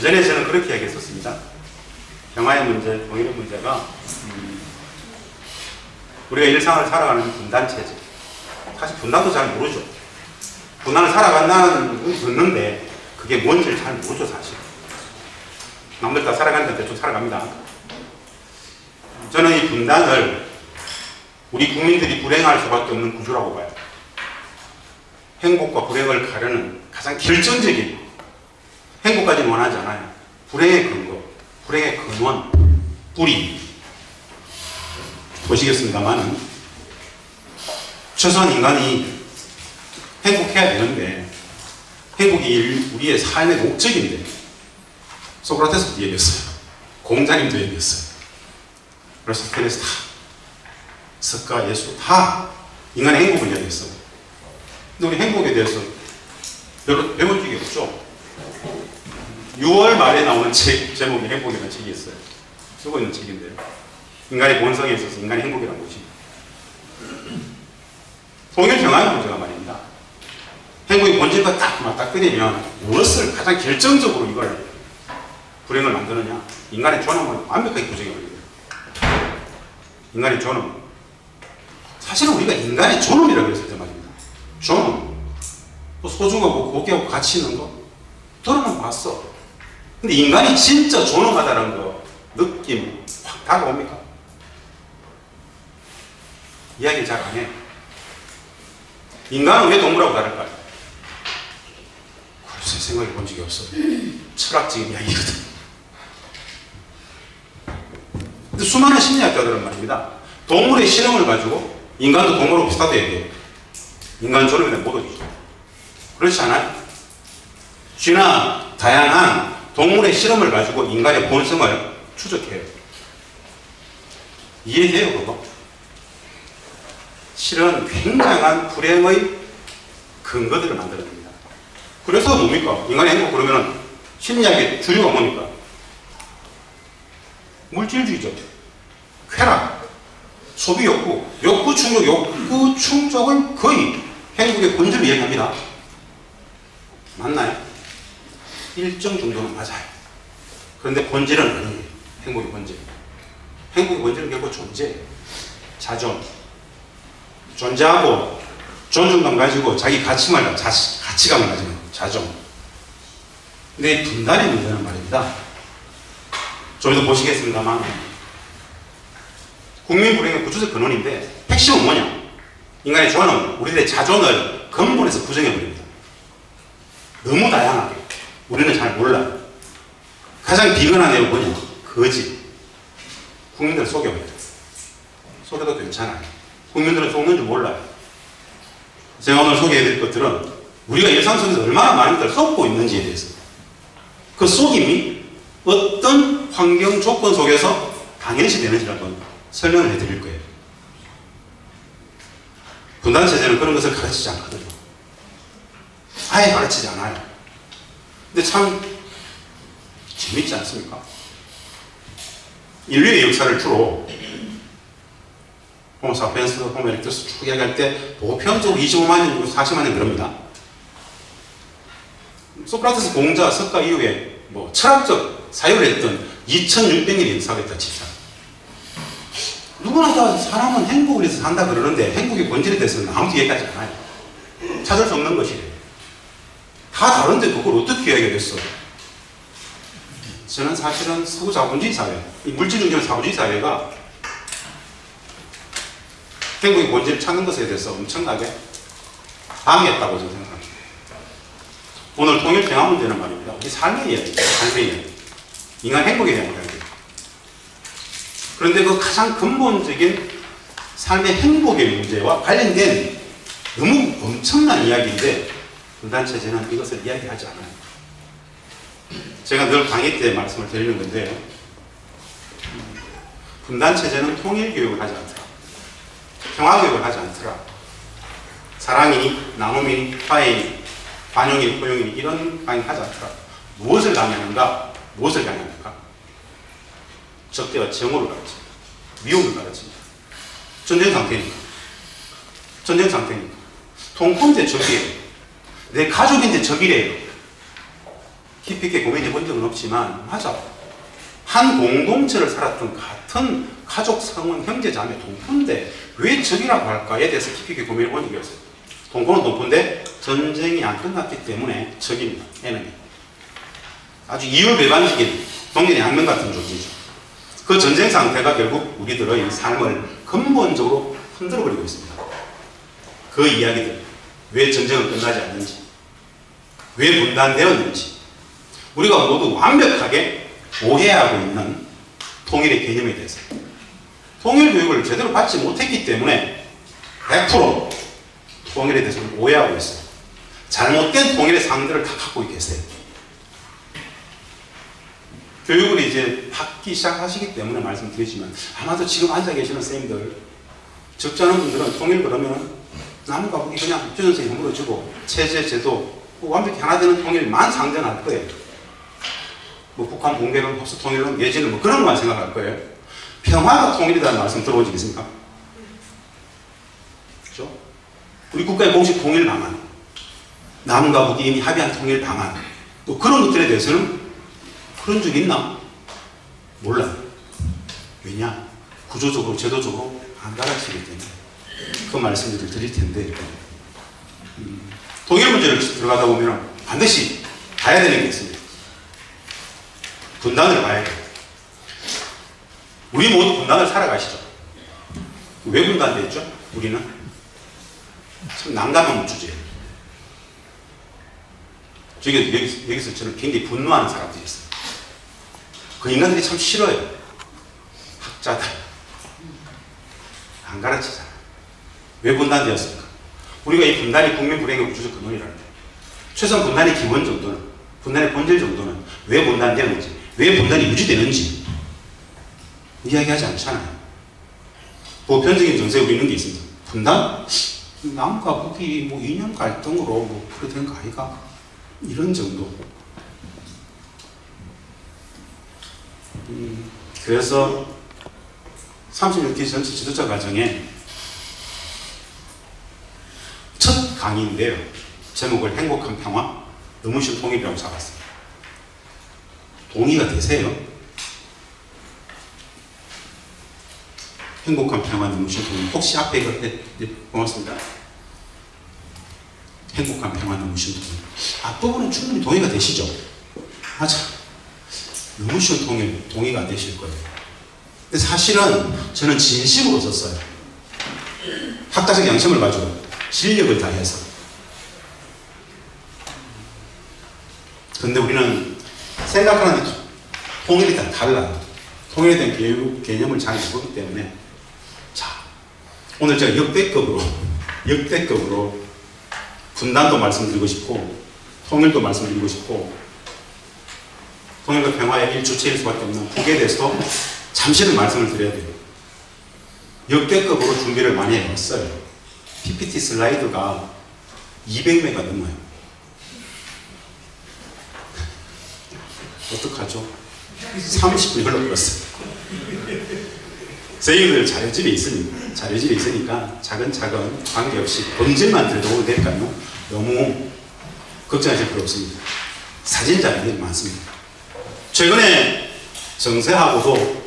예전에 저는 그렇게 이야기했었습니다. 평화의 문제, 통일의 문제가 우리가 일상을 살아가는 분단체제. 사실 분단도 잘 모르죠. 분단을 살아간다는 건 듣는데 그게 뭔지를 잘 모르죠, 사실. 남들 다 살아가니까 대충 살아갑니다. 저는 이 분단을 우리 국민들이 불행할 수밖에 없는 구조라고 봐요. 행복과 불행을 가르는 가장 결정적인, 행복까지는 원하지 않아요. 불행의 근거, 불행의 근원, 뿌리. 보시겠습니다만, 최소한 인간이 행복해야 되는데, 행복이 우리의 삶의 목적인데, 소크라테스도 얘기했어요. 공자님도 얘기했어요. 아리스토텔레스 다, 석가, 예수 다 인간의 행복을 이야기했어요. 근데 우리 행복에 대해서 별로 배운 적이 없죠. 6월 말에 나오는 책, 제목이 행복이라는 책이 있어요. 쓰고 있는 책인데요. 인간의 본성에 있어서 인간의 행복이라는 것이. 통일 평화의 문제가 말입니다. 행복의 본질과 딱 맞닥뜨리면 무엇을 가장 결정적으로 이걸 불행을 만드느냐. 인간의 존엄을 완벽하게 부정해버립니다. 인간의 존엄. 사실은 우리가 인간의 존엄이라고 했을 때 말입니다. 존엄. 또 소중하고 고귀하고 가치 있는 거 들어만 봤어. 근데 인간이 진짜 존엄하다는 거 느낌 확 다가옵니까? 이야기 잘 안 해. 인간은 왜 동물하고 다를까요? 글쎄 생각해 본 적이 없어. 철학적인 이야기거든. 근데 수많은 심리학자들은 말입니다. 동물의 실험을 가지고 인간도 동물하고 비슷하다 얘기해요. 인간 존엄에 못 오죠. 그렇지 않아요? 쥐나 다양한 동물의 실험을 가지고 인간의 본성을 추적해요. 이해돼요, 그거? 실은 굉장한 불행의 근거들을 만들어냅니다. 그래서 뭡니까? 인간의 행복 그러면은 심리학의 주류가 뭡니까? 물질주의죠. 쾌락, 소비 욕구, 욕구 충족을 거의 행복의 본질로 이야기합니다. 맞나요? 일정 정도는 맞아요. 그런데 본질은 아니에요. 행복의 본질. 행복의 본질은 결국 존재, 자존. 존재하고 존중감 가지고 자기 가치감을 가지는 자존. 근데 이 분단의 문제는 말입니다. 좀 이따 보시겠습니다만 국민 불행의 구조적 근원인데 핵심은 뭐냐? 인간의 존엄, 우리들의 자존을 근본에서 부정해버립니다. 너무 다양하게. 우리는 잘 몰라요. 가장 비근한 애가 뭐냐? 거짓. 국민들을 속여버려요. 속여도 괜찮아요. 국민들은 속는 줄 몰라요. 제가 오늘 소개해드릴 것들은 우리가 일상 속에서 얼마나 많은 것을 속고 있는지에 대해서 그 속임이 어떤 환경 조건 속에서 당연시 되는지를 한번 설명을 해드릴 거예요. 분단체제는 그런 것을 가르치지 않거든요. 아예 가르치지 않아요. 근데 참 재밌지 않습니까? 인류의 역사를 주로 호모사피엔스, 호모 에렉투스 쭉 이야기할 때 보편적으로 25만 년, 40만 년 그럽니다. 소크라테스 공자, 석가 이후에 뭐 철학적 사유를 했던 2600년의 역사가 있다 칩시다. 누구나 다 사람은 행복을 위해서 산다 그러는데 행복의 본질에 대해서는 아무도 얘기하지 않아요. 찾을 수 없는 것이래요. 다 다른데 그걸 어떻게 이야기하겠어? 저는 사실은 서구 자본주의 사회, 이 물질 중심의 자본주의 사회가 행복의 본질을 찾는 것에 대해서 엄청나게 방해했다고 저는 생각합니다. 오늘 통일 평화 문제는 말입니다. 우리 삶의 이야기, 삶의 이야기. 인간 행복에 대한 이야기. 그런데 그 가장 근본적인 삶의 행복의 문제와 관련된 너무 엄청난 이야기인데 분단체제는 이것을 이야기하지 않아요. 제가 늘 강의 때 말씀을 드리는 건데요. 분단체제는 통일교육을 하지 않더라. 평화교육을 하지 않더라. 사랑이니 나눔이니 화해이니 반영이니 포용이니 이런 강의 하지 않더라. 무엇을 강의하는가? 무엇을 강의합니까? 적대와 정오를 가르칩니다. 미움을 가르칩니다. 전쟁 상태니까. 전쟁 상태니까. 통婚인데 적이에요. 내 가족인데 적이래요. 깊이 있게 고민해 본 적은 없지만 맞아. 한 공동체를 살았던 같은 가족, 성원, 형제, 자매, 동포인데 왜 적이라고 할까에 대해서 깊이 있게 고민해 본 적이 없어요. 동포는 동포인데 전쟁이 안 끝났기 때문에 적입니다. 에너미. 아주 이율배반적인 동일의 악명 같은 존재죠. 그 전쟁 상태가 결국 우리들의 삶을 근본적으로 흔들어버리고 있습니다. 그 이야기들, 왜 전쟁은 끝나지 않는지, 왜 분단되었는지, 우리가 모두 완벽하게 오해하고 있는 통일의 개념에 대해서 통일 교육을 제대로 받지 못했기 때문에 100% 통일에 대해서 오해하고 있어요. 잘못된 통일의 상들을 다 갖고 계세요. 교육을 이제 받기 시작하시기 때문에 말씀드리지만 아마도 지금 앉아 계시는 선생님들, 적지 않은 분들은 통일 그러면 남과 북이 그냥 주선생이 허물어주고 체제, 제도 완벽히 하나 되는 통일만 상정할 거예요. 뭐 북한 붕괴론, 흡수 통일론, 예지론 뭐 그런 것만 생각할 거예요. 평화가 통일이라는 말씀 들어보시겠습니까? 그렇죠? 우리 국가의 공식 통일 방안, 남과 북이 이미 합의한 통일 방안, 또 그런 것들에 대해서는 그런 적 있나? 몰라요. 왜냐? 구조적으로, 제도적으로 안 가르치기 때문에 그 말씀들을 드릴 텐데 통일 문제를 들어가다 보면 반드시 봐야 되는 게 있습니다. 분단을 봐야 돼요. 우리 모두 분단을 살아가시죠. 왜 분단됐죠? 우리는 참 난감한 주제예요. 여기서 저는 굉장히 분노하는 사람들이 있어요. 그 인간들이 참 싫어요. 학자들. 안 가르치잖아. 왜 분단되었습니까? 우리가 이 분단이 국민 불행의 우주적 근원이라는데 최소한 분단의 기본 정도는, 분단의 본질 정도는 왜 분단되는지, 왜 분단이 유지되는지 이야기하지 않잖아요. 보편적인 정세에 우리 있는 게 있습니다. 분단? 남과 북이 뭐 이념 갈등으로 뭐 그렇게 된 거 아이가? 이런 정도. 그래서 36기 전체 지도자 과정에 첫 강의인데요. 제목을 행복한 평화, 너무 쉬운 통일이라고 잡았어요. 동의가 되세요? 행복한 평화, 너무 쉬운 통일. 혹시 앞에 이거 고맙습니다. 행복한 평화, 너무 쉬운 통일. 앞부분은 충분히 동의가 되시죠? 맞아. 너무 쉬운 통일, 동의가 안 되실 거예요. 근데 사실은 저는 진심으로 썼어요. 학자적 양심을 가지고 실력을 다해서. 근데 우리는 생각하는 통일이 다 달라요. 통일에 대한 교육 개념을 잘 모르기 때문에. 자, 오늘 제가 역대급으로 분단도 말씀드리고 싶고 통일도 말씀드리고 싶고 통일과 평화의 일주체일 수밖에 없는 북에 대해서 잠시는 말씀을 드려야 돼요. 역대급으로 준비를 많이 해왔어요. PPT 슬라이드가 200매가 넘어요. 어떡하죠? 30분 흘러버렸어요. 선생님들 자료집에 있으니까, 차근차근 관계없이 본질만 들여다보면 되니까요. 너무 걱정하실 필요 없습니다. 사진 자료들이 많습니다. 최근에 정세하고도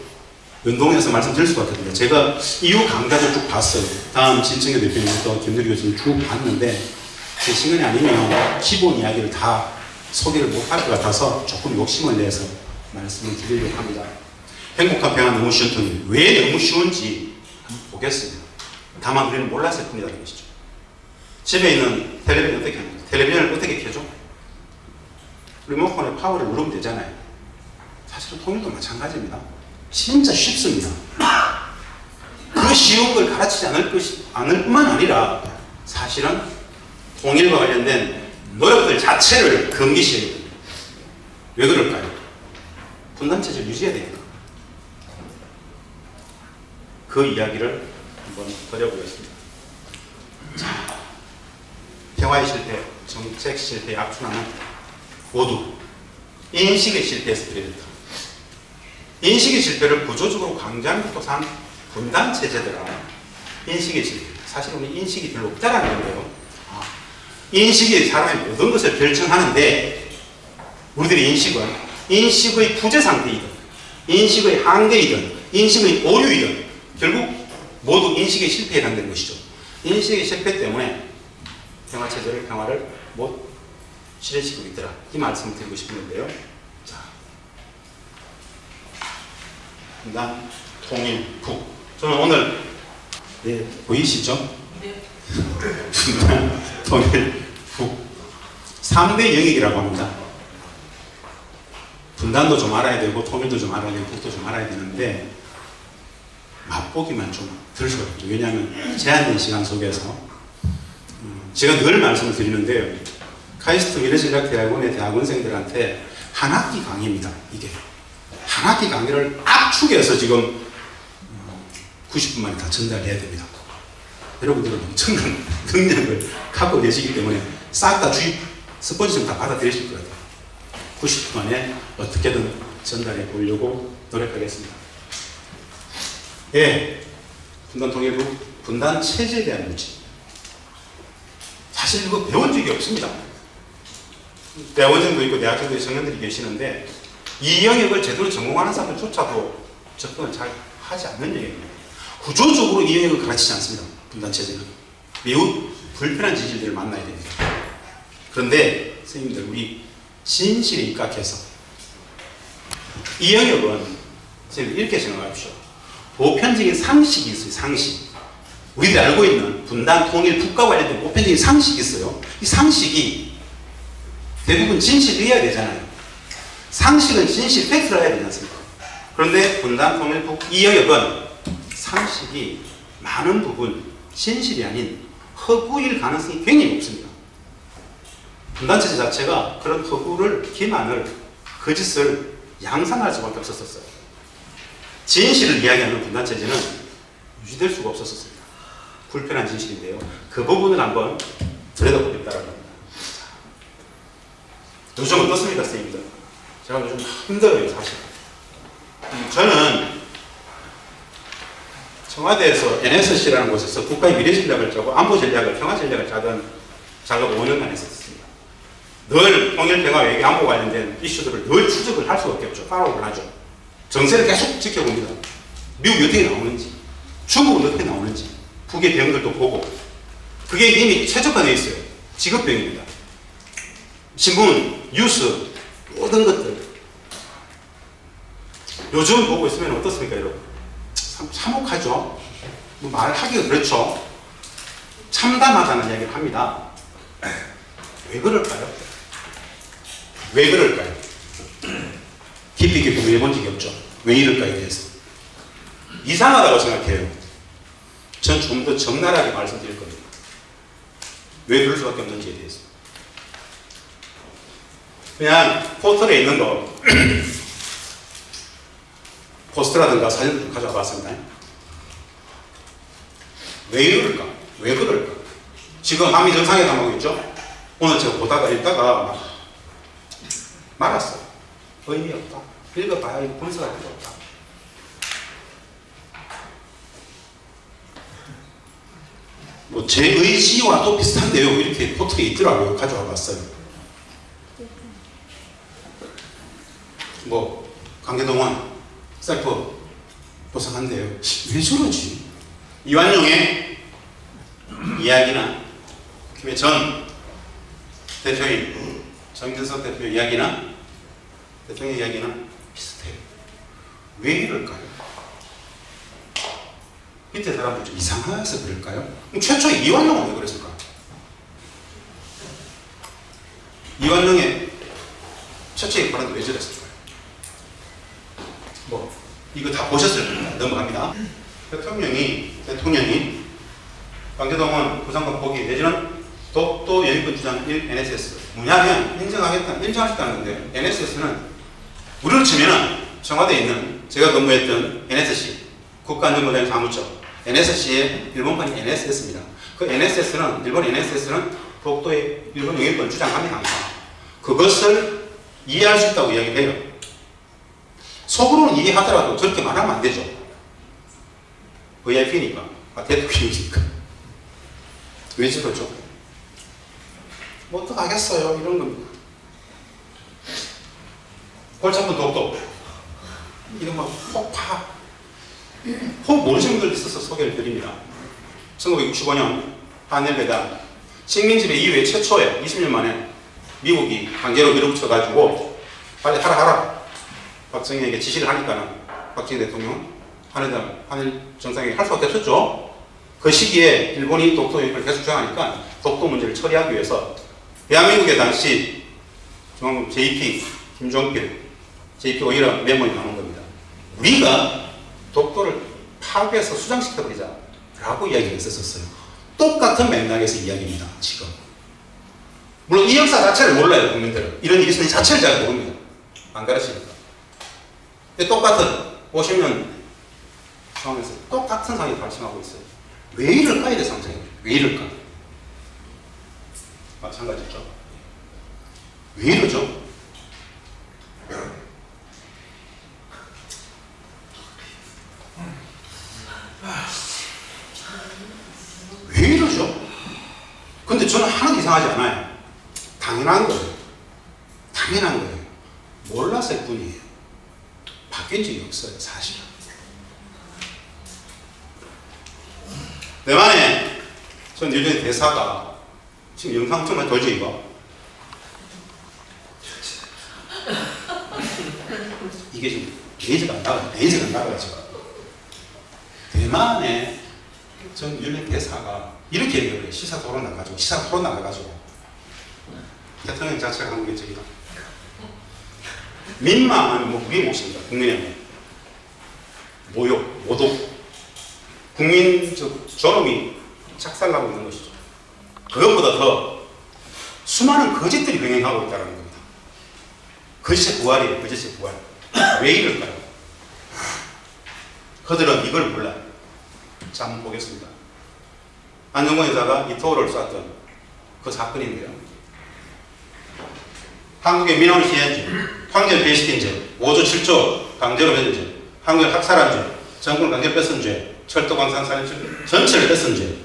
연동해서 말씀드릴 수가 없거든요. 제가 이후 강좌를 쭉 봤어요. 다음 진청규 대표님부터 김두리 교수님 쭉 봤는데 제 시간이 아니면 기본 이야기를 다 소개를 못할 것 같아서 조금 욕심을 내서 말씀을 드리려고 합니다. 행복한 평화 너무 쉬운 통일. 왜 너무 쉬운지 한번 보겠습니다. 다만 우리는 몰랐을 뿐이라는 것이죠. 집에 있는 텔레비전 어떻게 합니까? 텔레비전을 어떻게 켜죠? 리모컨에 파워를 누르면 되잖아요. 사실은 통일도 마찬가지입니다. 진짜 쉽습니다. 그 쉬운 걸 가르치지 않을 뿐만 아니라 사실은 통일과 관련된 노력들 자체를 금기시해야 됩니다. 왜 그럴까요? 분단체제를 유지해야 되니까. 그 이야기를 한번 드려보겠습니다. 자, 평화의 실패, 정책 실패의 악순환은 모두 인식의 실패에서 비롯됐다. 인식의 실패를 구조적으로 강조하는 것도 산 분단체제더라. 인식의 실패. 사실 우리 인식이 별로 없다라는 건데요. 인식이 사람의 모든 것을 결정하는데 우리들의 인식의 부재 상태이든, 인식의 한계이든, 인식의 오류이든 결국 모두 인식의 실패에 해당되는 것이죠. 인식의 실패 때문에 평화체제를, 평화를 못 실현시키고 있더라. 이 말씀을 드리고 싶은데요. 자, 분단, 통일, 북. 저는 오늘, 네, 보이시죠? 네. 분단, 통일, 북. 3대 영역이라고 합니다. 분단도 좀 알아야 되고, 통일도 좀 알아야 되고, 북도 좀 알아야 되는데, 맛보기만 좀 들 수가 없죠. 왜냐하면 제한된 시간 속에서 제가 늘 말씀을 드리는데요. 카이스트 미래전략대학원의 대학원생들한테 한 학기 강의입니다. 이게 한 학기 강의를 압축해서 지금 90분 만에 다 전달해야 됩니다. 여러분들은 엄청난 능력을 갖고 계시기 때문에 싹 다 주입 스포츠좀 다 받아들이실 것 같아요. 90분 만에 어떻게든 전달해 보려고 노력하겠습니다. 예, 분단 통일부 분단 체제에 대한 문제. 사실 이거 배운 적이 없습니다. 대학원생도 있고 대학생도 청년들이 계시는데 이 영역을 제대로 전공하는 사람들조차도 접근을 잘 하지 않는 영역입니다. 구조적으로 이 영역을 가르치지 않습니다. 분단 체제는 매우 불편한 진실들을 만나야 됩니다. 그런데 선생님들, 우리 진실에 입각해서 이 영역은 선생님 이렇게 생각하십시오. 보편적인 상식이 있어요. 상식. 우리들이 알고 있는 분단, 통일, 북과 관련된 보편적인 상식이 있어요. 이 상식이 대부분 진실이어야 되잖아요. 상식은 진실, 팩트를 해야 되지 않습니까? 그런데 분단, 통일, 북 이 영역은 상식이 많은 부분 진실이 아닌 허구일 가능성이 굉장히 높습니다. 분단체제 자체가 그런 허구를, 기만을, 거짓을 양산할 수밖에 없었어요. 진실을 이야기하는 분단체제는 유지될 수가 없었습니다. 불편한 진실인데요. 그 부분을 한번 들여다보겠다라고 합니다. 요즘 어떻습니까, 선생님들? 제가 요즘 힘들어요, 사실. 저는 청와대에서 NSC라는 곳에서 국가의 미래 전략을 짜고 안보 전략을, 평화 전략을 짜던 작업 5년간 했었습니다. 늘 통일, 평화, 외교, 안보 관련된 이슈들을 늘 추적을 할 수밖에 없죠. 팔로우를 하죠. 정세를 계속 지켜봅니다. 미국이 어떻게 나오는지, 중국은 어떻게 나오는지, 북의 대응들도 보고, 그게 이미 최적화되어 있어요. 직업병입니다. 신문, 뉴스, 모든 것들. 요즘 보고 있으면 어떻습니까, 여러분? 참 참혹하죠? 뭐 말하기가 그렇죠. 참담하다는 이야기를 합니다. 왜 그럴까요? 왜 그럴까요? 깊이 고민해본 적이 없죠. 왜 이럴까에 대해서. 이상하다고 생각해요. 전 좀 더 적나라하게 말씀드릴 겁니다. 왜 그럴 수밖에 없는지에 대해서. 그냥 포털에 있는 거 포스터라든가 사진을 가져와 봤습니다. 왜 그럴까? 왜 그럴까? 지금 한미 정상회담하고 있죠? 오늘 제가 보다가 읽다가 말았어요. 의미 없다. 읽어봐야 이거 분석할 필요 없다. 뭐 제 의지와 또 비슷한 내용 이렇게 포털에 있더라고요. 가져와 봤어요. 뭐 강계동원 셀프 보상한대요. 왜 저러지? 이완용의 이야기나 김해 전 대표인 정진석 대표 이야기나 대통령 이야기는 비슷해요. 왜 이럴까요? 밑에 사람들 좀 이상해서 그럴까요? 최초에 이완용은 왜 그랬을까? 이완용의 최초의 발언도 왜 저랬을까요? 뭐 이거 다 보셨을 겁니다. 넘어갑니다. 대통령이 강제동원 부산권 포기 내지는 독도 영유권 주장 1 NSS 뭐냐면 인정하겠다는 건데 NSS는 우리로 치면은 청와대에 있는 제가 근무했던 NSC 국가안전보장 사무처 NSC의 일본판이 NSS입니다. 그 NSS는 일본 NSS는 독도의 일본 영유권 주장합니다. 그것을 이해할 수 있다고 이야기를 해요. 속으로는 이해하더라도 저렇게 말하면 안 되죠. VIP니까 대통령이니까 왜 저러죠? 뭐 어떡하겠어요 이런 겁니다. 골치 아픈 독도. 이런 막 폭파. 혹 모르시는 분들 있어서 소개를 드립니다. 1965년 한일회담 식민지배 이후에 최초에 20년 만에 미국이 강제로 밀어붙여가지고 빨리 하라 박정희에게 지시를 하니까는 박정희 대통령은 한일 정상회의 할 수밖에 없었죠. 그 시기에 일본이 독도 유입을 계속 주장하니까 독도 문제를 처리하기 위해서 대한민국의 당시 중앙국 JP 김종필 JP 오히려 메모에 나온 겁니다. 우리가 독도를 파괴해서 수장시켜버리자 라고 이야기가 있었어요. 똑같은 맥락에서 이야기입니다. 지금 물론 이 역사 자체를 몰라요. 국민들은 이런 일이 있었는지 자체를 잘 모릅니다. 안 가르치니까. 근데 똑같은 50년 상황에서 똑같은 상황이 발생하고 있어요. 왜 이럴까에 대해서 상상해요. 왜 이럴까? 마찬가지죠. 왜 이러죠? 왜 이러죠? 근데 저는 하나도 이상하지 않아요. 당연한 거예요. 당연한 거예요. 몰랐을 뿐이에요. 바뀐 적이 없어요. 사실은. 대만에 전 예전에 대사가 지금 영상 엄청 많이 돌죠 이거. 이게 지금 레이저가 안 나가가지고 대만에 전 윤리 대사가 이렇게 얘기를 해요. 시사 토론 나가가지고 대통령 자체가 한국의 적이다. 민망하면 뭐 우리 몫입니다. 국민의 모욕, 모독, 국민적 존엄이 착살나고 있는 것이죠. 그것보다 더 수많은 거짓들이 병행하고 있다는 겁니다. 거짓의 부활이에요. 거짓의 부활. 왜 이럴까요? 그들은 이걸 몰라요. 자, 한번 보겠습니다. 안정권 여사가 이토를 쐈던 그 사건인데요. 한국의 민원 시행죄, 황제를 배신시킨 죄, 5조 7조 강제로 맺은 죄, 한국을 학살한 죄, 정권을 강제로 뺏은 죄, 철도광산 산업 전체를 뺏은 죄,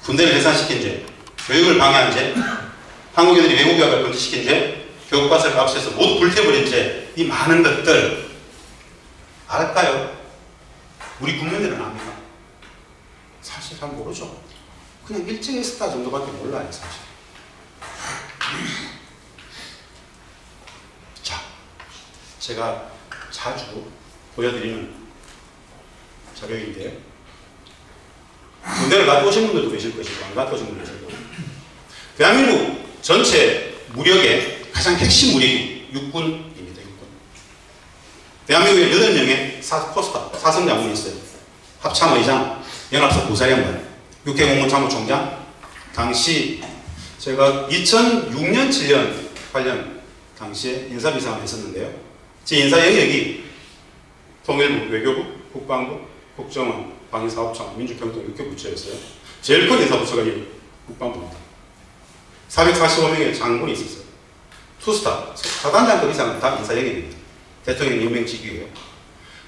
군대를 해산시킨 죄, 교육을 방해한 죄, 한국인들이 외국 유학을 금지시킨 죄, 교육과세를 값해서 모두 불태워버린 죄, 이 많은 것들 알까요? 우리 국민들은 압니까? 사실 잘 모르죠. 그냥 일찍 있었다 정도밖에 몰라요, 사실. 자, 제가 자주 보여드리는 자료인데, 군대를 갔다 오신 분들도 계실 것이고, 안 갔다 오신 분도 계실 거고, 대한민국 전체 무력의 가장 핵심 무력이 육군입니다, 육군. 대한민국에 8명의 포스터, 사성 장군이 있어요. 합참의장, 연합사 부사령관, 육해공무원 참모총장. 당시 제가 2006년, 7년, 8년 당시에 인사비상을 했었는데요. 제 인사 영역이 통일부, 외교부, 국방부, 국정원, 방위사업청, 민주평통 6개 부처였어요. 제일 큰 인사부처가 이 국방부입니다. 445명의 장군이 있었어요. 투스타, 4단장급 이상은 다 인사 영역입니다. 대통령 임명 직위예요.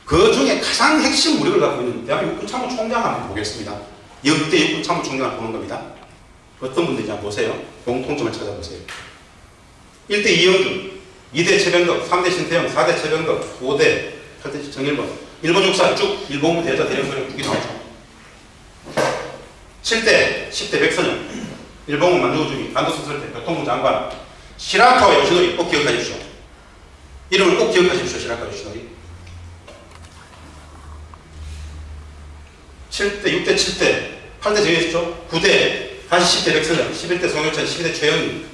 그 중에 가장 핵심 무력을 갖고 있는 대한민국 육군참모총장 한번 보겠습니다. 역대 육군참모총장을 보는 겁니다. 어떤 분들인지 한번 보세요. 공통점을 찾아보세요. 1대 이영준, 2대 최병덕, 3대 신태영, 4대 최병덕, 5대 8대 정일번, 일본 육사 쭉 일본부 대자 대령소령 쭉이 나오죠. 7대, 10대 백선영, 일본군 만주국주기, 간도수설대, 교통부 장관, 시라카와 요시노리 꼭 기억하십시오. 이름을 꼭 기억하십시오. 시라카와 요시노리. 7대, 6대, 7대, 8대 정해졌죠? 9대, 다시 10대 백선영, 11대 송영찬, 12대 최영희,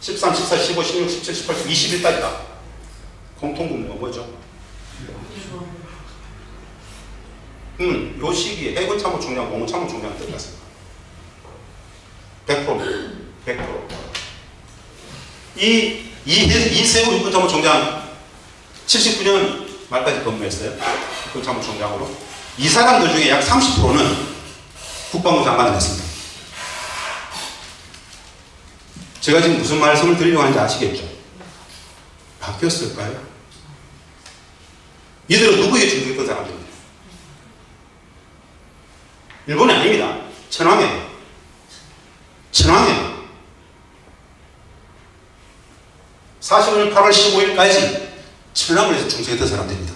13, 14, 15, 16, 17, 18, 21까지다. 공통분모가 뭐죠? 요 시기에 해군참모총장, 공군참모총장 들어갔습니다. 100%. 100%. 이세우 육군참모총장 79년 말까지 근무했어요. 육군참모총장으로. 이 사람들 중에 약 30%는 국방부 장관을 했습니다. 제가 지금 무슨 말씀을 드리려고 하는지 아시겠죠? 바뀌었을까요? 이들은 누구에게 중국했던 사람들입니다. 일본이 아닙니다. 천황이에요. 천황이에요. 45년 8월 15일까지 천안군에서 충성했던 사람들입니다.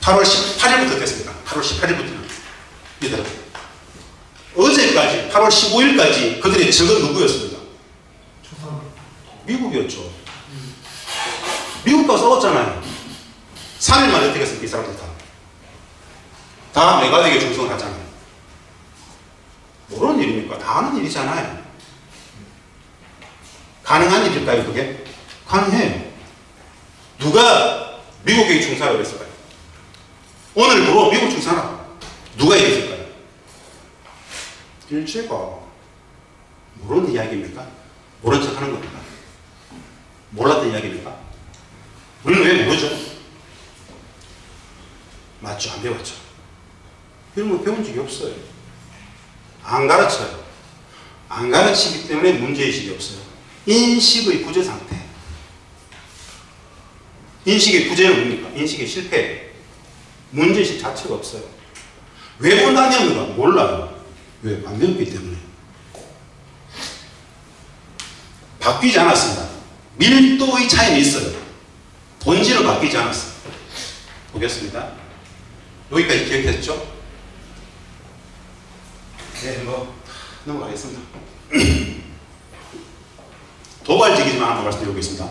8월 18일부터 됐습니다. 8월 18일부터는. 얘들아, 어제까지 8월 15일까지 그들의 적은 누구였습니까? 미국이었죠. 미국과 싸웠잖아요. 3일 만에 어떻게 했습니까? 이 사람들 다 메가덱에 충성을 하잖아요. 모르는 일입니까? 다 아는 일이잖아요. 가능한 일일까요, 그게? 가능해요. 누가 미국에게 충성하라고 했을까요? 오늘부로 미국 충성하라. 누가 얘기했을까요? 일제가. 모르는 이야기입니까? 모른 척 하는 겁니까? 몰랐던 이야기입니까? 우리는 왜 모르죠? 맞죠? 안 배웠죠? 이런 거 배운 적이 없어요. 안 가르쳐요. 안 가르치기 때문에 문제의식이 없어요. 인식의 부재 상태. 인식의 부재는 뭡니까? 인식의 실패. 문제의식 자체가 없어요. 왜 못하냐는가? 몰라요. 왜? 안 배웠기 때문에. 바뀌지 않았습니다. 밀도의 차이는 있어요. 본질은 바뀌지 않았어요. 보겠습니다. 여기까지 기억했죠? 네, 넘어가겠습니다. 도발적이지만 한번 말씀드리겠습니다.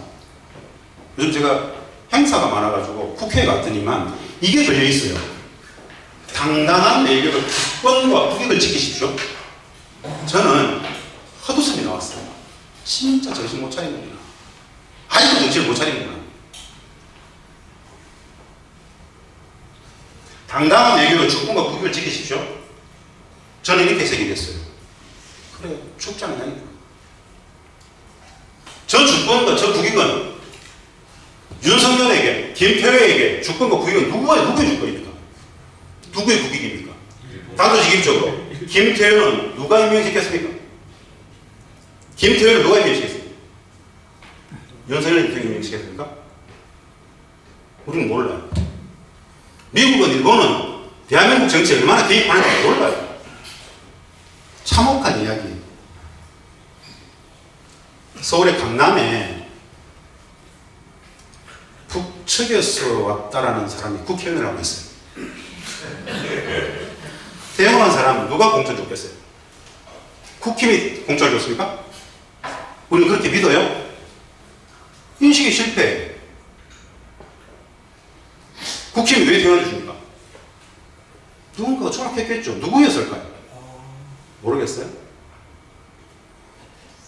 요즘 제가 행사가 많아가지고 국회에 갔더니만 이게 걸려있어요. 당당한 외교적 주권과 국익을 지키십시오. 저는 헛웃음이 나왔어요. 진짜 정신 못 차리는구나. 아직도 정신을 못 차리는구나. 당당한 외교로 주권과 국익을 지키십시오. 저는 이렇게 해석이 됐어요. 그래, 축장이라니까. 저 주권과 저 국익은 윤석열에게, 김태회에게 주권과 국익은 누구의 주권입니까? 누구의 국익입니까? 단도직입적으로 김태회는 누가 임명시켰습니까? 김태회를 누가 임명시켰습니까? 윤석열 대통령이 임명시켰습니까? 우리는 몰라요. 미국은 일본은 대한민국 정치에 얼마나 개입하는지 몰라요. 참혹한 이야기. 서울의 강남에 북측에서 왔다라는 사람이 국회의원을 하고 있어요. 태영한 사람은 누가 공천 줬겠어요? 국힘이 공천을 줬습니까? 우리는 그렇게 믿어요? 인식이 실패. 국힘이 왜 태영을 줍니까? 누군가가 추락했겠죠. 누구였을까요? 모르겠어요?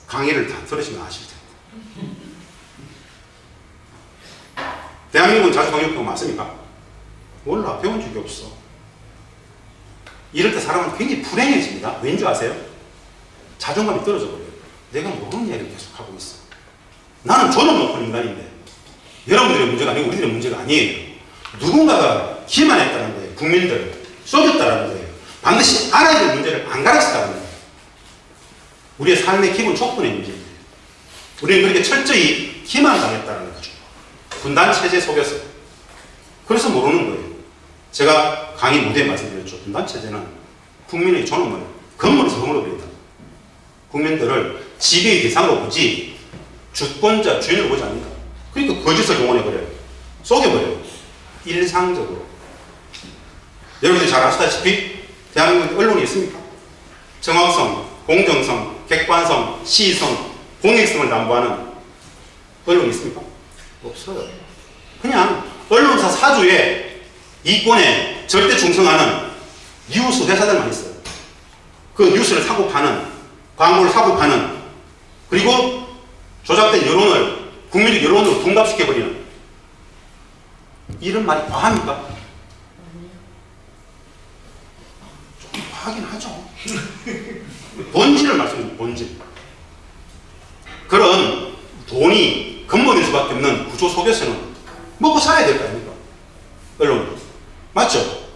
강의를 다 들으시면 아실 텐데. 대한민국은 자주방역법 맞습니까? 몰라. 배운 적이 없어. 이럴 때 사람은 굉장히 불행해집니다. 왠지 아세요? 자존감이 떨어져 버려요. 내가 모르는 이야기를 계속 하고 있어. 나는 존엄 높은 인간인데 여러분들의 문제가 아니고 우리들의 문제가 아니에요. 누군가가 기만했다는 거예요. 국민들 속였다는 거예요. 반드시 알아야 될 문제를 안 가르쳤다는 거예요. 우리의 삶의 기본 촉분의 문제입니다. 우리는 그렇게 철저히 기만당했다는 거죠. 분단체제 속에서. 그래서 모르는 거예요. 제가 강의 무대에 말씀드렸죠. 분단체제는 국민의 존엄을 근본에서 허물어버린다. 국민들을 지배의 대상으로 보지 주권자, 주인으로 보지 않는다. 그러니까 거짓을 동원해버려요. 속여버려요. 일상적으로. 여러분들이 잘 아시다시피 대한민국 언론이 있습니까? 정확성, 공정성, 객관성, 시의성, 공익성을 담보하는 언론이 있습니까? 없어요. 그냥 언론사 사주에 이권에 절대 충성하는 뉴스 회사들만 있어요. 그 뉴스를 사고 파는, 광고를 사고 파는, 그리고 조작된 여론을 국민적 여론으로 둔갑시켜버리는 이런 말이 과합니까? 좀 과하긴 하죠. 본질을 말씀드립니다. 본질. 그런 돈이 근본일 수밖에 없는 구조 속에서는 먹고 살아야 될 거 아닙니까? 언론. 맞죠?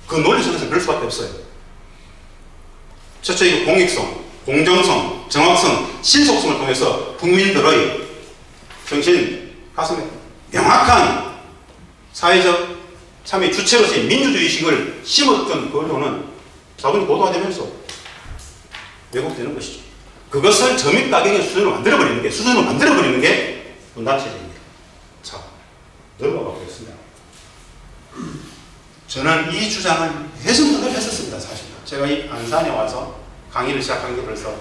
그 논리 속에서 그럴 수밖에 없어요. 첫째, 공익성, 공정성, 정확성, 신속성을 통해서 국민들의 정신, 가슴에 명확한 사회적 참여 주체로서의 민주주의식을 심었던 그 언론은 자본이 고도화되면서 왜곡되는 것이죠. 그것을 점입가경의 수준으로 만들어버리는 게 분단체제입니다. 자, 넘어가 보겠습니다. 저는 이 주장을 예전부터 했었습니다. 사실 제가 이 안산에 와서 강의를 시작한 게 벌써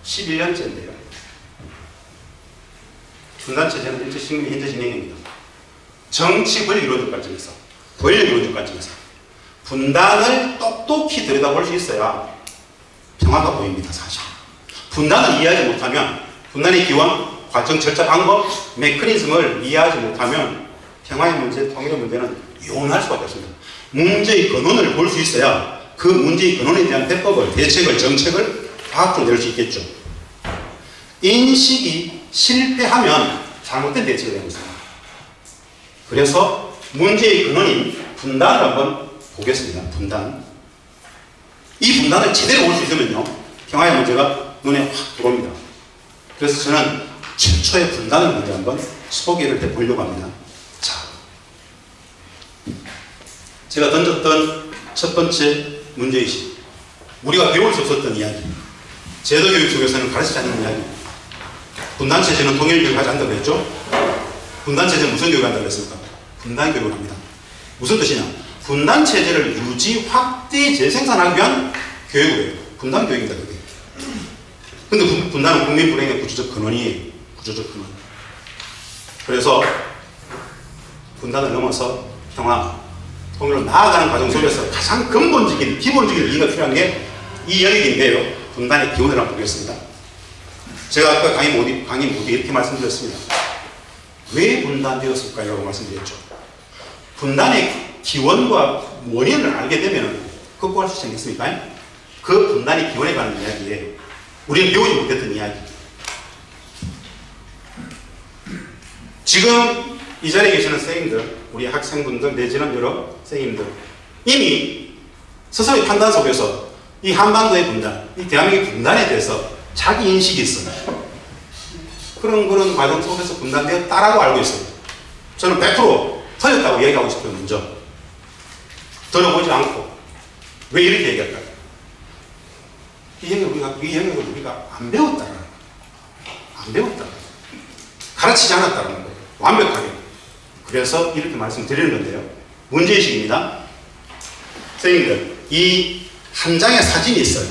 11년째인데요. 분단체제는 일제 식민의 현재 진행입니다. 정치 권력 이루어질 관점에서, 권력 이루어질 관점에서 분단을 똑똑히 들여다볼 수 있어야 평화가 보입니다. 사실 분단을 이해하지 못하면, 분단의 기원, 과정, 절차, 방법, 메커니즘을 이해하지 못하면 평화의 문제, 통일의 문제는 용할 수밖에 없습니다. 문제의 근원을 볼 수 있어야 그 문제의 근원에 대한 대법을, 대책을, 정책을 과학적으로 내릴 수 있겠죠. 인식이 실패하면 잘못된 대책이 되는 것입니다. 그래서 문제의 근원인 분단을 한번 보겠습니다. 분단. 이 분단을 제대로 볼 수 있으면요, 평화의 문제가 눈에 확 들어옵니다. 그래서 저는 최초의 분단을 먼저 한번 소개를 해보려고 합니다. 자, 제가 던졌던 첫 번째 문제의식, 우리가 배울 수 없었던 이야기, 제도교육 속에서는 가르치지 않는 이야기. 분단체제는 통일교육을 하지 않는다고 했죠? 분단체제는 무슨 교육을 한다고 했습니까? 분단교육을 합니다. 무슨 뜻이냐? 분단체제를 유지, 확대, 재생산하기 위한 교육을 해요. 분단교육입니다, 그게. 근데 분단은 국민 불행의 구조적 근원이에요. 구조적 근원. 그래서 분단을 넘어서 평화, 통일로 나아가는 과정 속에서 가장 근본적인, 기본적인 이해가 필요한 게 이 영역인데요. 분단의 기원을 한번 보겠습니다. 제가 아까 강의 모두 이렇게 말씀드렸습니다. 왜 분단되었을까요? 라고 말씀드렸죠. 분단의 기원과 원인을 알게 되면 극복할 수 있겠습니까? 그 분단의 기원에 관한 이야기예요. 우리는 배우지 못했던 이야기. 지금 이 자리에 계시는 선생님들, 우리 학생분들 내지는 여러 선생님들, 이미 스스로의 판단 속에서 이 한반도의 분단, 이 대한민국의 분단에 대해서 자기 인식이 있어요. 그런 과정 속에서 분단되었다라고 알고 있어요. 저는 100% 틀렸다고 얘기하고 싶어요. 먼저 들어보지 않고 왜 이렇게 얘기할까요? 이 영역을 우리가 안 배웠다. 가르치지 않았다는 거예요. 완벽하게. 그래서 이렇게 말씀드리는 건데요. 문제의식입니다. 선생님들, 이 한 장의 사진이 있어요.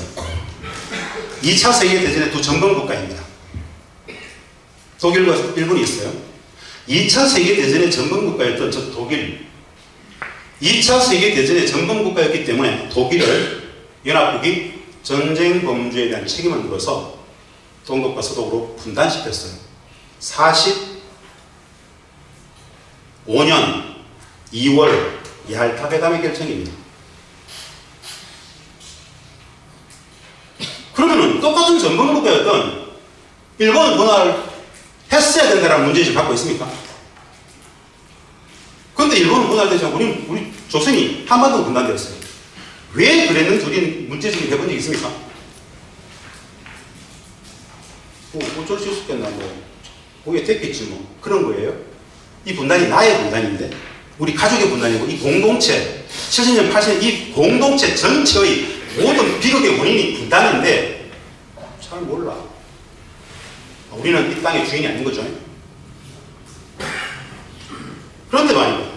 2차 세계대전의 두 전범국가입니다. 독일과 일본이 있어요. 2차 세계대전의 전범국가였던 저 독일, 2차 세계대전의 전범국가였기 때문에 독일을 연합국이 전쟁 범죄에 대한 책임을 물어서 동독과 서독으로 분단시켰어요. 45년 2월 ял타 회담의 결정입니다. 그러면은 똑같은 전범국가였던 일본은 분할을 했어야 된다는 문제의식을 갖고 있습니까? 그런데 일본은 분할되지 않고 우리 조선이 한반도 분단되었어요. 왜 그랬는지 우리는 문제제기를 해본 적이 있습니까? 어쩔 수 있었겠나, 그게 됐겠지, 그런 거예요. 이 분단이 나의 분단인데, 우리 가족의 분단이고, 이 공동체, 70년, 80년, 이 공동체 전체의 모든 비극의 원인이 분단인데, 잘 몰라. 우리는 이 땅의 주인이 아닌 거죠. 그런데 말이에요.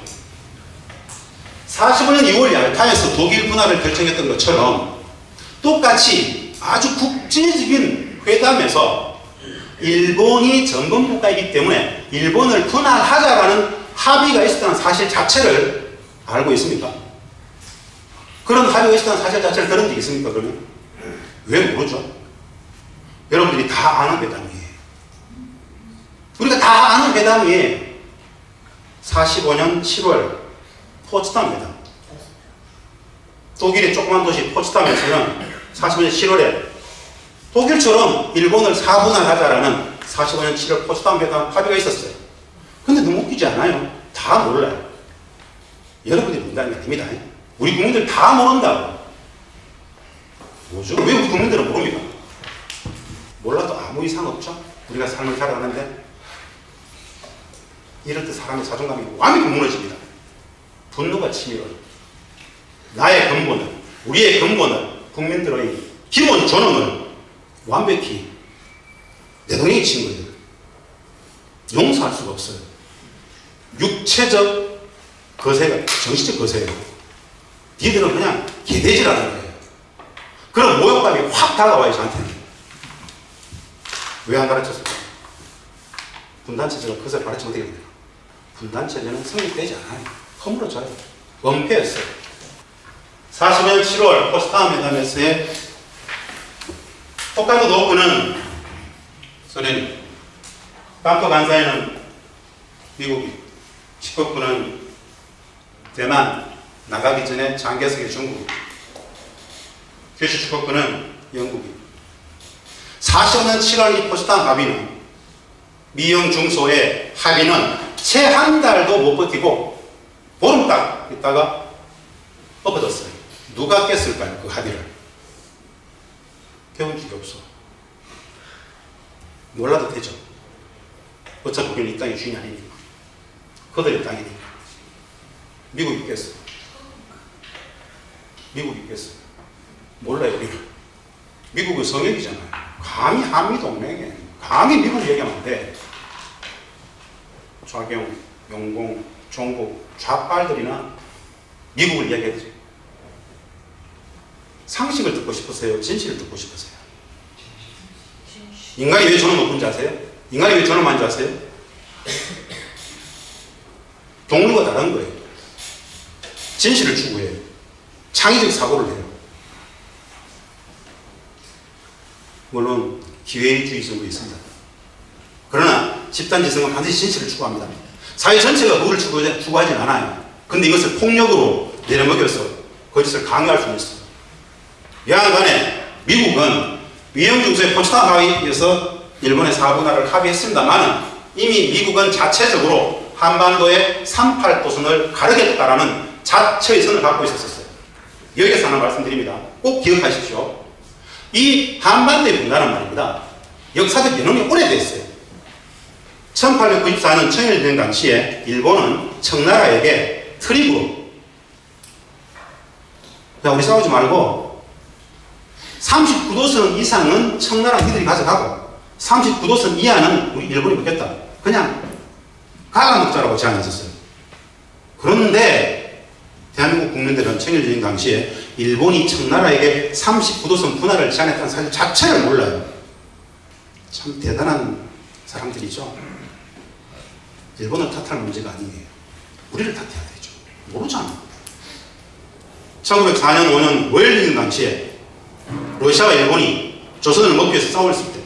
45년 2월 ял타에서 독일 분할을 결정했던 것처럼 똑같이 아주 국제적인 회담에서 일본이 전범국가이기 때문에 일본을 분할하자라는 합의가 있었다는 사실 자체를 알고 있습니까? 그런 합의가 있었다는 사실 자체를 들은 적이 있습니까? 그러면? 왜 모르죠? 여러분들이 다 아는 회담이에요. 우리가 다 아는 회담이에요. 45년 7월 포츠담 회담. 독일의 조그만 도시 포츠담에서는 45년 7월에 독일처럼 일본을 4분할하자라는 45년 7월 포츠담 회담 합의가 있었어요. 근데 너무 웃기지 않아요? 다 몰라요. 여러분들이 문단이 아닙니다. 우리 국민들 다 모른다고. 뭐죠? 왜 우리 국민들은 모릅니까? 몰라도 아무 이상 없죠? 우리가 삶을 살아가는데 이럴 때 사람의 자존감이 완전히 무너집니다. 분노가 치밀어요. 나의 근본을, 우리의 근본을, 국민들의 기본 존엄을 완벽히 내동댕이 친 거예요. 용서할 수가 없어요. 육체적 거세가 정신적 거세예요. 니들은 그냥 개돼지라는 거예요. 그런 모욕감이 확 다가와요, 저한테는. 왜 안 가르쳤을까? 분단체제가 그것을 가르치면 어떻게 됩니까? 분단체제는 성립되지 않아요. 허물어져요. 원폐였어요. 40년 7월 포츠담 회담에서의 톡카도 노크는 소련이, 방커 간사이는 미국이, 시코쿠는 대만, 나가기 전에 장개석의 중국, 규슈 시코쿠는 영국이. 45년 7월 이 포츠담 합의는, 미영 중소의 합의는 채 한 달도 못 버티고 보름 딱 있다가 엎어졌어요. 누가 깼을까요? 그 합의를. 배운 적이 없어. 몰라도 되죠. 어차피 우리는 이 땅의 주인이 아니니까. 그들의 땅이니까. 미국이 깼어. 미국이 깼어. 몰라요, 우리는. 미국은 성역이잖아요. 감히 한미동맹에, 감히 미국을 얘기하면 안 돼. 좌경, 용공, 종국, 좌빨들이나 미국을 이야기하지. 상식을 듣고 싶으세요? 진실을 듣고 싶으세요? 인간이 왜 저는 높은지 아세요? 인간이 왜 저는 많은지 아세요? 동물과 다른 거예요. 진실을 추구해요. 창의적 사고를 해요. 물론 기회주의성도 있습니다. 그러나 집단지성은 반드시 진실을 추구합니다. 사회 전체가 그걸 추구하진 않아요. 근데 이것을 폭력으로 내려먹여서 거짓을 강요할 수는 있어요. 여하간에 미국은 위영중소의 포츠담 합의에서 일본의 사분할을 합의했습니다만 이미 미국은 자체적으로 한반도의 38도선을 가르겠다라는 자체의 선을 갖고 있었어요. 여기에서 하나 말씀드립니다. 꼭 기억하십시오. 이 한반도의 분단은 말입니다. 역사적 연원이 오래됐어요. 1894년 청일전쟁 당시에 일본은 청나라에게 트립으로, 야, 우리 싸우지 말고 39도선 이상은 청나라 니들이 가져가고 39도선 이하는 우리 일본이 먹겠다. 그냥 갈아먹자라고 제안했었어요. 그런데 대한민국 국민들은 청일전쟁 당시에 일본이 청나라에게 39도선 분할을 제안했다는 사실 자체를 몰라요. 참 대단한 사람들이죠. 일본을 탓할 문제가 아니에요. 우리를 탓해야 되죠. 모르잖아. 1904년 5년 월링 당시에 러시아와 일본이 조선을 먹기 위해서 싸웠을 때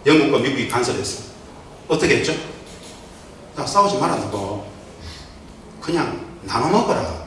영국과 미국이 간섭했어. 어떻게 했죠? 야, 싸우지 말아놓고 그냥 나눠 먹어라.